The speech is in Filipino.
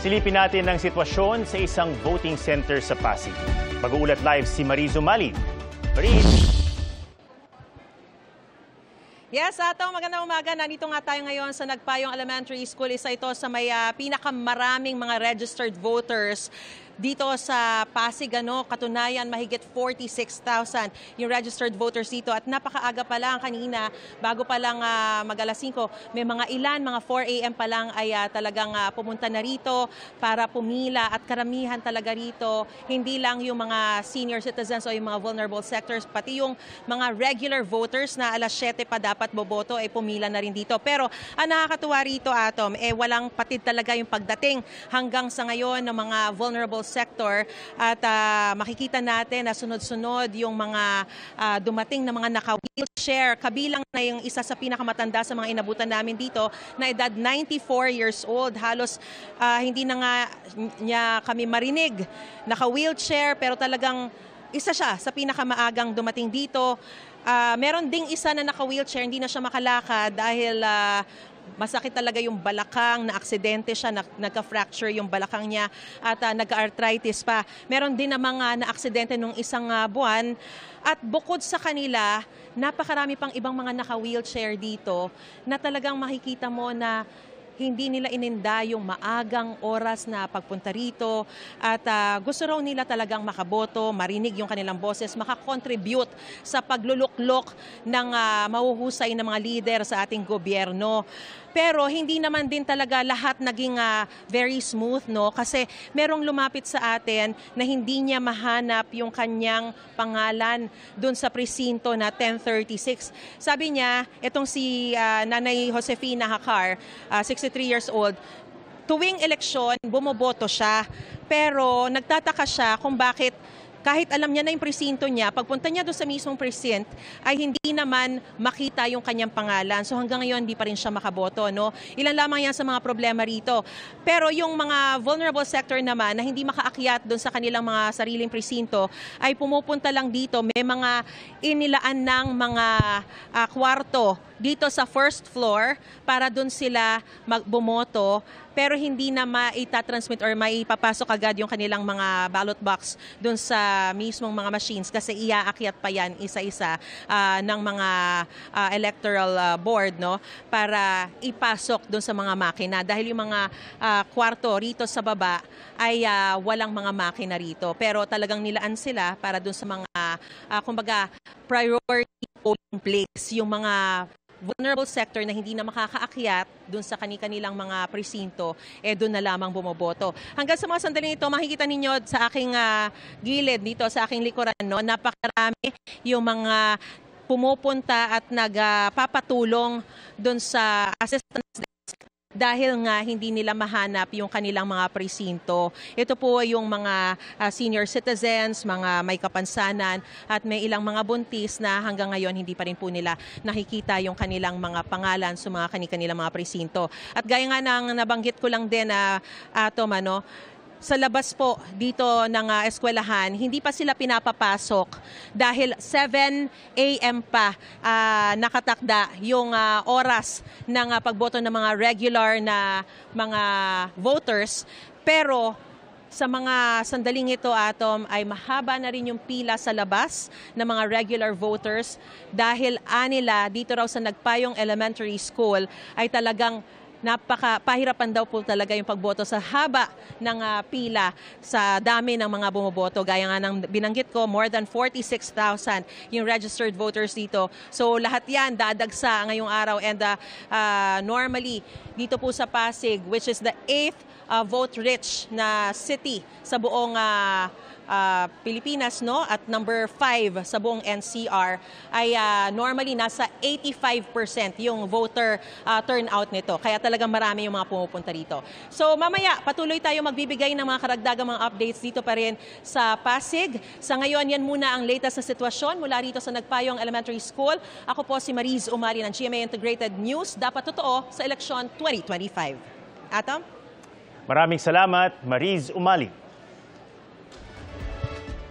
Silipin natin ang sitwasyon sa isang voting center sa Pasig. Mag-uulat live si Mariz Umali. Mariz! Yes, magandang umaga. Nandito nga tayo ngayon sa Nagpayong Elementary School. Isa ito sa may pinakamaraming mga registered voters dito sa Pasig. Katunayan, mahigit 46,000 yung registered voters dito. At napakaaga pa lang kanina, bago pa lang mag-alas 5, may mga mga 4 a.m. pa lang ay talagang pumunta na rito para pumila. At karamihan talaga rito, hindi lang yung mga senior citizens o yung mga vulnerable sectors, pati yung mga regular voters na alas 7 pa dapat boboto, ay pumila na rin dito. Pero ang nakakatuwa rito, Atom, walang patid talaga yung pagdating hanggang sa ngayon ng mga vulnerable sector. At makikita natin na sunod-sunod yung mga dumating na mga naka-wheelchair. Kabilang na yung isa sa pinakamatanda sa mga inabutan namin dito na edad 94 years old. Halos hindi na nga niya kami marinig. Naka-wheelchair pero talagang isa siya sa pinakamaagang dumating dito. Meron ding isa na naka-wheelchair, hindi na siya makalakad dahil masakit talaga yung balakang, na aksidente siya, nagka-fracture yung balakang niya at nagka-arthritis pa. Meron din na mga na-aksidente nung isang buwan. At bukod sa kanila, napakarami pang ibang mga naka-wheelchair dito na talagang makikita mo na hindi nila ininda yung maagang oras na pagpunta rito at gusto raw nila talagang makaboto, marinig yung kanilang boses, makakontribute sa pagluluklok ng mahuhusay na mga lider sa ating gobyerno. Pero hindi naman din talaga lahat naging very smooth, no? Kasi merong lumapit sa atin na hindi niya mahanap yung kanyang pangalan dun sa presinto na 1036. Sabi niya, itong si Nanay Josefina Hacar, 63 years old, tuwing eleksyon, bumoboto siya. Pero nagtataka siya kung bakit kahit alam niya na yung presinto niya, pagpunta niya doon sa mismong precinct, ay hindi naman makita yung kanyang pangalan. So hanggang ngayon, hindi pa rin siya makaboto. No? Ilan lamang yan sa mga problema rito. Pero yung mga vulnerable sector naman na hindi makaakyat doon sa kanilang mga sariling presinto, ay pumupunta lang dito. May mga inilaan ng mga kwarto dito sa first floor para doon sila bumoto. Pero hindi na maitatransmit or maipapasok agad yung kanilang mga ballot box dun sa mismong mga machines kasi iaakyat pa yan isa-isa ng mga electoral board, no, para ipasok dun sa mga makina. Dahil yung mga kwarto rito sa baba ay walang mga makina rito. Pero talagang nilaan sila para dun sa mga, kumbaga, priority polling place, yung mga vulnerable sector na hindi na makakaakyat dun sa kanilang mga presinto, dun na lamang bumoboto. Hanggang sa mga sandali ito, makikita ninyo sa aking gilid dito, sa aking likuran, no, napakarami yung mga pumupunta at nagpapatulong dun sa assistance dahil nga hindi nila mahanap yung kanilang mga presinto. Ito po yung mga senior citizens, mga may kapansanan at may ilang mga buntis na hanggang ngayon hindi pa rin po nila nakikita yung kanilang mga pangalan sa mga kanilang mga presinto. At gaya nga ng nabanggit ko lang din na sa labas po dito ng eskwelahan, hindi pa sila pinapapasok dahil 7 a.m. pa nakatakda yung oras ng pagboto ng mga regular na mga voters. Pero sa mga sandaling ito, Atom, ay mahaba na rin yung pila sa labas ng mga regular voters dahil anila dito raw sa Nagpayong Elementary School ay talagang napakapahirapan daw po talaga yung pagboto sa haba ng pila sa dami ng mga bumoboto. Gaya nga ng binanggit ko, more than 46,000 yung registered voters dito. So lahat yan dadagsa ngayong araw and normally dito po sa Pasig, which is the 8th vote-rich na city sa buong Pilipinas, no, at number 5 sa buong NCR, ay normally nasa 85% yung voter turnout nito. Kaya talagang marami yung mga pumupunta rito. So mamaya, patuloy tayo magbibigay ng mga karagdagang mga updates dito pa rin sa Pasig. Sa ngayon, yan muna ang latest na sitwasyon mula rito sa Nagpayong Elementary School. Ako po si Mariz Umali ng GMA Integrated News. Dapat totoo sa eleksyon 2025. Atom? Maraming salamat, Mariz Umali.